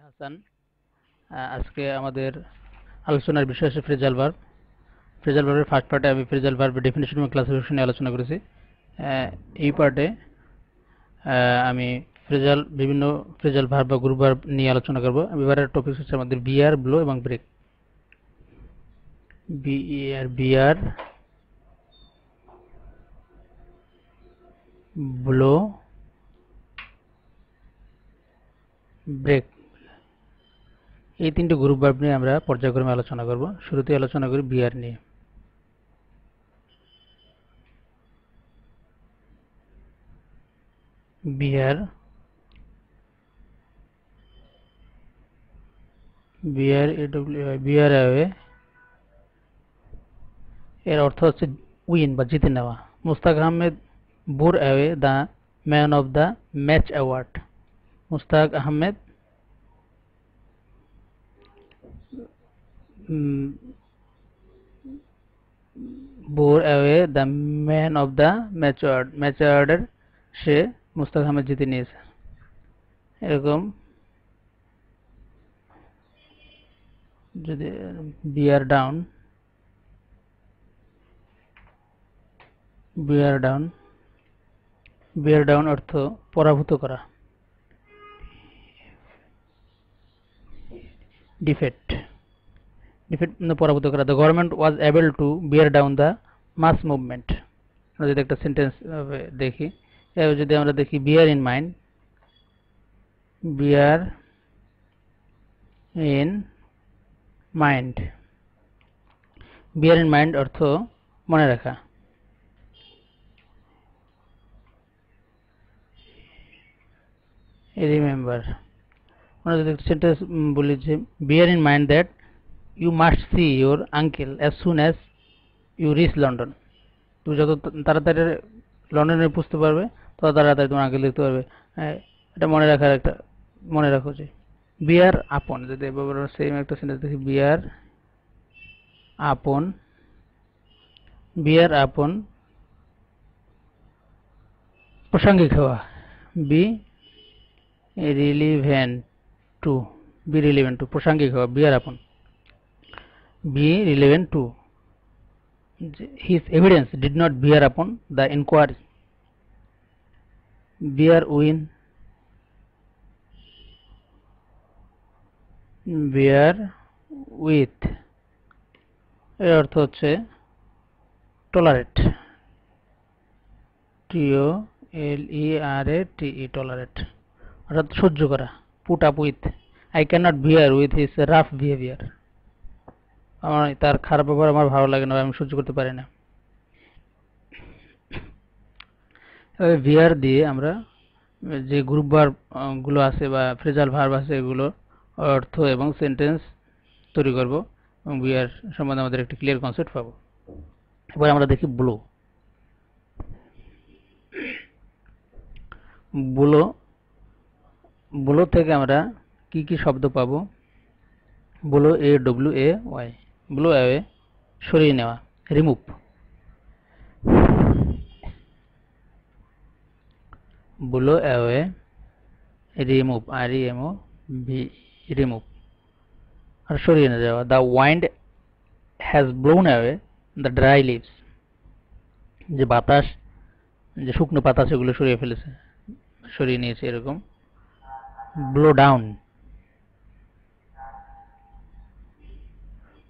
হাসান। আজকে আমাদের আলোচনার বিষয় হচ্ছে ফ্রেজাল ভার্ব। ফ্রেজাল ভার্বের ফার্স্ট পার্টে আমি ফ্রেজাল ভার্বের ডেফিনিশন এবং ক্লাসিফিকেশন নিয়ে আলোচনা করেছি। এই পার্টে আমি বিভিন্ন ফ্রেজাল ভার্ব বা গ্রুপ ভার্ব নিয়ে আলোচনা করব। এবারের টপিক হচ্ছে আমাদের বিয়ার, ব্লো এবং ব্রেক। বিয়ার, ব্লো, ব্রেক, এই তিনটি গ্রুপ ভার্ব নিয়ে আমরা পর্যায়ক্রমে আলোচনা করব। শুরুতে আলোচনা করি বিয়ার নিয়ে। বিয়ার, বিয়ার অ্যাওয়ে এর অর্থ হচ্ছে উইন বা জিতে নেওয়া। Mushtaq Ahmed bore away the man of the match award. Mushtaq Ahmed bore away the man of the match award. Match অ্যাওয়ার্ডের সে মুস্তাক আহমেদ জিতে নিয়েছে। এরকম যদি bear down, bear down, bear down অর্থ পরাভূত করা। ডিফেট, ডিফেট পরাভূত করা। The government was able to bear down the mass movement. আমরা যদি একটা সেন্টেন্স দেখি, যদি আমরা দেখি bear in mind, bear in mind, bear in mind অর্থ মনে রাখা। রিমেম্বার, আমরা যদি একটা সেন্টেন্স বলি যে bear in mind that you must see your uncle as soon as you reach London. তুমি যত তাড়াতাড়ি লন্ডনে পৌঁছতে পারবে তত তাড়াতাড়ি তোমার আঙ্কেল দেখতে পারবে। এটা মনে রাখার একটা, মনে রাখো যে বিয়ার আপন, যদি সেম একটা সেন্টেন্স দেখি বিয়ার আপন, বিয়ার আপন প্রাসঙ্গিক হওয়া। Be relevant to, be relevant to প্রাসঙ্গিক হওয়া, বিয়ার আপন। Be relevant to, his evidence did not bear upon the inquiry. Bear win, bear with এর অর্থ হচ্ছে টলারেট, TOLERATE, টলারেট অর্থাৎ সহ্য করা। Put up with, I cannot bear with his rough behavior, আমার তার খারাপ ব্যবহার আমার ভালো লাগে না, আমি সহ্য করতে পারি না। বিয়ার দিয়ে আমরা যে গ্রুপ ভার্ব গুলো আছে বা ফ্রেজাল ভার্ব আছে এগুলো অর্থ এবং সেন্টেন্স তৈরি করব এবং বিয়ার সম্বন্ধে আমাদের একটি ক্লিয়ার কনসেপ্ট পাবো। এবার আমরা দেখি ব্লো। ব্লো, ব্লো থেকে আমরা কি কি শব্দ পাবো? ব্লো, AWAY, ব্লো অ্যাওয়ে সরিয়ে নেওয়া, remove. Blow away, remove, REMOV, remove আর সরিয়ে নিয়ে যাওয়া। The wind has blown away the dry leaves, যে বাতাস যে শুকনো পাতা সেগুলো সরিয়ে ফেলেছে, সরিয়ে নিয়েছে এরকম। Blow down,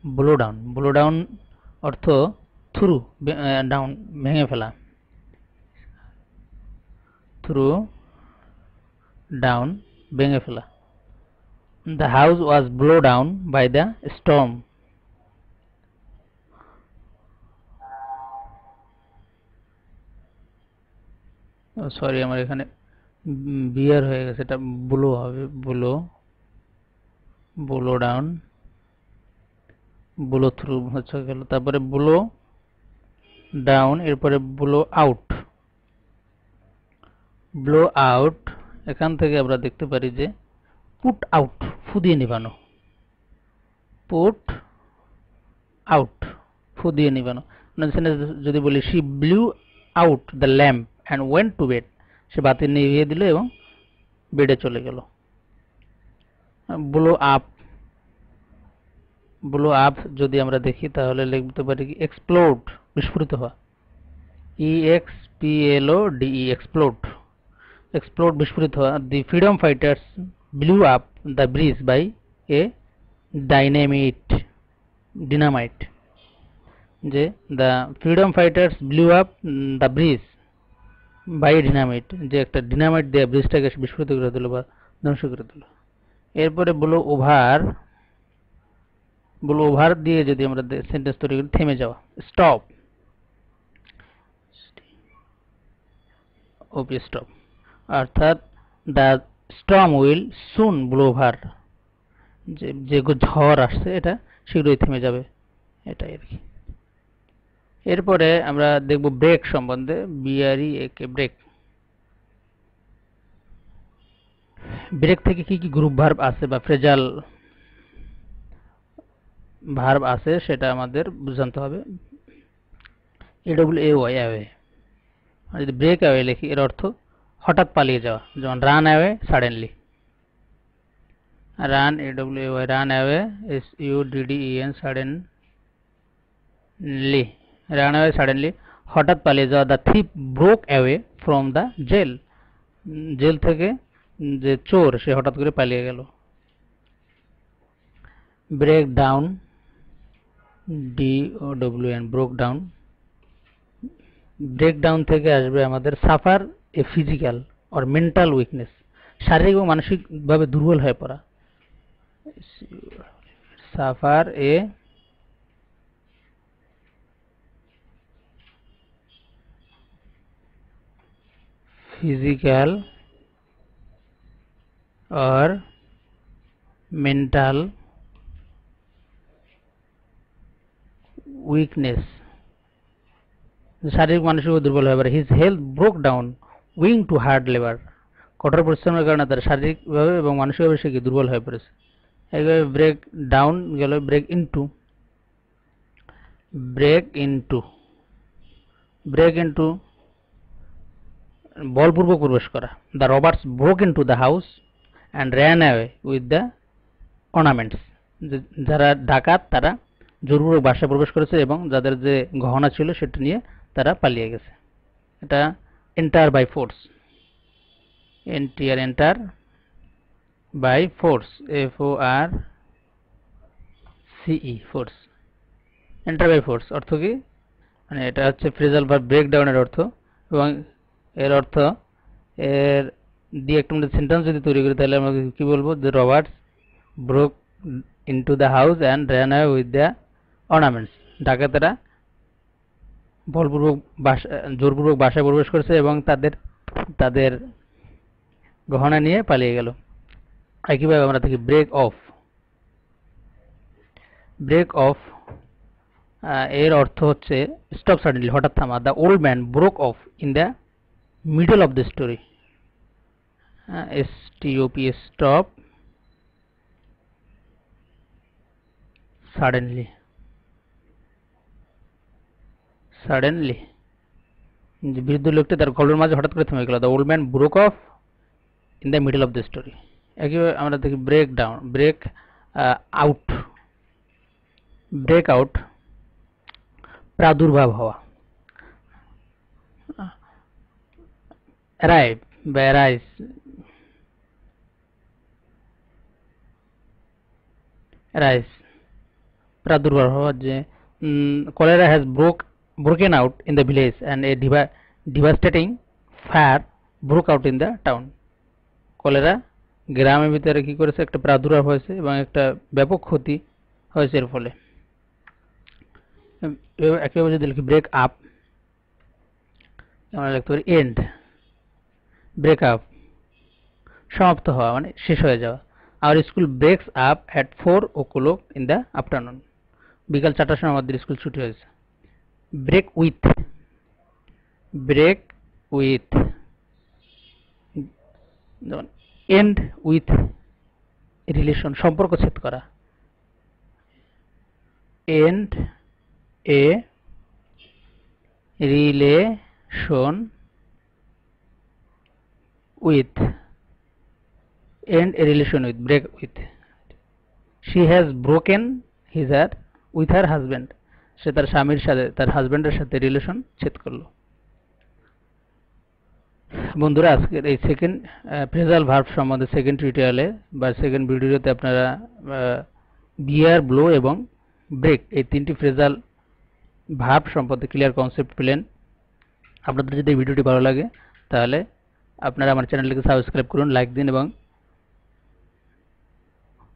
blow down, blow down অর্থ থ্রু, ডাউন ভেঙে ফেলা, থ্রু ডাউন ভেঙে ফেলা। The house was blown down by the storm. Sorry, আমার এখানে বিয়ার হয়ে গেছে, এটা ব্লো হবে, blow, blow down, blow through হচ্ছে গেল, তারপরে ব্লো ডাউন, এরপরে ব্লো আউট। ব্লো আউট, এখান থেকে আমরা দেখতে পারি যে পুট আউট, ফু দিয়ে নিবানো, পুট আউট, ফু দিয়ে নিবানো। যদি বলি she blew out the lamp and went to bed, সে বাতি নিভিয়ে দিল এবং বেডে চলে গেল। ব্লো আপ, ব্লো আপ যদি আমরা দেখি তাহলে লিখতে পারি কি এক্সপ্লোড, বিস্ফোরিত হওয়া। EXPLODE, এক্সপ্লোড, এক্সপ্লোড বিস্ফোরিত হওয়া। The freedom fighters blew up the bridge by a dynamite, যে the freedom fighters blew up the bridge by dynamite, যে একটা ডিনামাইট দিয়ে ব্রিজটাকে বিস্ফোরিত করে দিল বা ধ্বংস করে দিল। এরপরে ব্লো ওভার, ব্লো ওভার দিয়ে যদি আমরা সেন্টেন্স তৈরি করি থেমে যাওয়া, স্টপ, ওপি স্টপ, অর্থাৎ the storm will soon blow over, যে ঝড় আসছে এটা শীঘ্রই থেমে যাবে, এটাই আর কি। এরপরে আমরা দেখব ব্রেক সম্বন্ধে, BREAK, ব্রেক। ব্রেক থেকে কি কি গ্রুপ ভার্ব আছে বা ফ্রেজাল ভার্ব আছে সেটা আমাদের জানতে হবে। AWAY, অ্যাওয়ে, যদি ব্রেক অ্যাওয়ে লিখি এর অর্থ হঠাৎ পালিয়ে যাওয়া, যেমন run away suddenly, run, AWAY, run away, SUDDEN, suddenly, run away suddenly, হঠাৎ পালিয়ে যাওয়া। The thief broke away from the jail, jail থেকে যে চোর সে হঠাৎ করে পালিয়ে গেল। Break down, DOWN, broke down. Breakdown থেকে আসবে আমাদের suffer a physical or mental weakness, শারীরিক ও মানসিকভাবে দুর্বল হয়ে পড়া। Suffer a physical or mental weakness, শারীরিক মানসিক দুর্বল হয়ে পড়ে। His health broke down owing to hard labour, কঠোর পরিশ্রমের কারণে তার শারীরিকভাবে এবং মানসিকভাবে সে দুর্বল হয়ে পড়েছে। এইভাবে ব্রেক ডাউন গেল break into, break into, break into বলপূর্বক প্রবেশ করা। The robbers broke into the house and ran away with the ornaments, যারা ডাকাত তারা জোরপূর্বক বাসায় প্রবেশ করেছে এবং যাদের যে গহনা ছিল সেটা নিয়ে তারা পালিয়ে গেছে। এটা enter by force, enter by force, FORCE, force, enter by force অর্থ কি, মানে এটা হচ্ছে ফ্রেজাল ভার্ব ব্রেকডাউনের অর্থ, এবং এর অর্থ এর দিয়ে একটা সেন্টেন্স যদি তৈরি করি তাহলে আমরা কি বলবো, যে robbers broke into the house and ran away with the ornaments, ডাকাতেরা বলপূর্বক জোরপূর্বক বাসায় প্রবেশ করেছে এবং তাদের গহনা নিয়ে পালিয়ে গেল। একইভাবে আমরা দেখি ব্রেক অফ, ব্রেক অফ এর অর্থ হচ্ছে স্টপ সাডেনলি, হঠাৎ থামা। The old man broke off in the middle of the story, STOP, stop suddenly, suddenly, বৃদ্ধ লোকটি তার গল্পের মাঝে হঠাৎ করে থেমে গেল। The old man broke off in the middle of the story. একইভাবে আমরা দেখি break down, break out, break out প্রাদুর্ভাব হওয়া। অ্যারাইভ বা অ্যারাইজ, অ্যারাইজ প্রাদুর্ভাব হওয়া, যে cholera has broken out in the village and a devastating fire broke out in the town. Cholera গ্রামের ভিতরে কি করেছে, একটা প্রাদুর্ভাব হয়েছে এবং একটা ব্যাপক ক্ষতি হয়েছে এর ফলে। একইভাবে যদি লিখি ব্রেক আপ, আমরা লিখতে পারি এন্ড, ব্রেক আপ সমাপ্ত হওয়া মানে শেষ হয়ে যাওয়া। Our school ব্রেকস up at 4 o'clock in the afternoon, বিকাল 4টার সময় আমাদের স্কুল ছুটি হয়েছে। ব্রেক উইথ, ব্রেক উইথ, যেমন এন্ড উইথ রিলেশন, সম্পর্ক ছেদ করা। End a relation with, end a relation with, break with she has broken his heart with her husband, সে তার স্বামীর সাথে, তার হাজব্যান্ডের সাথে রিলেশন ছেদ করলো। বন্ধুরা, আজকের এই সেকেন্ড ফ্রেজাল ভার্ব সম্বন্ধে সেকেন্ড টিউটোরিয়ালে বা সেকেন্ড ভিডিওতে আপনারা বিয়ার, ব্লো এবং ব্রেক এই তিনটি ফ্রেজাল ভার্ব সম্বন্ধে ক্লিয়ার কনসেপ্ট পেলেন। আপনাদের যদি এই ভিডিওটি ভালো লাগে তাহলে আপনারা আমার চ্যানেলটিকে সাবস্ক্রাইব করুন, লাইক দিন এবং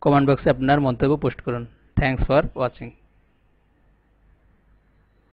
কমেন্ট বক্সে আপনার মন্তব্য পোস্ট করুন। Thanks for watching.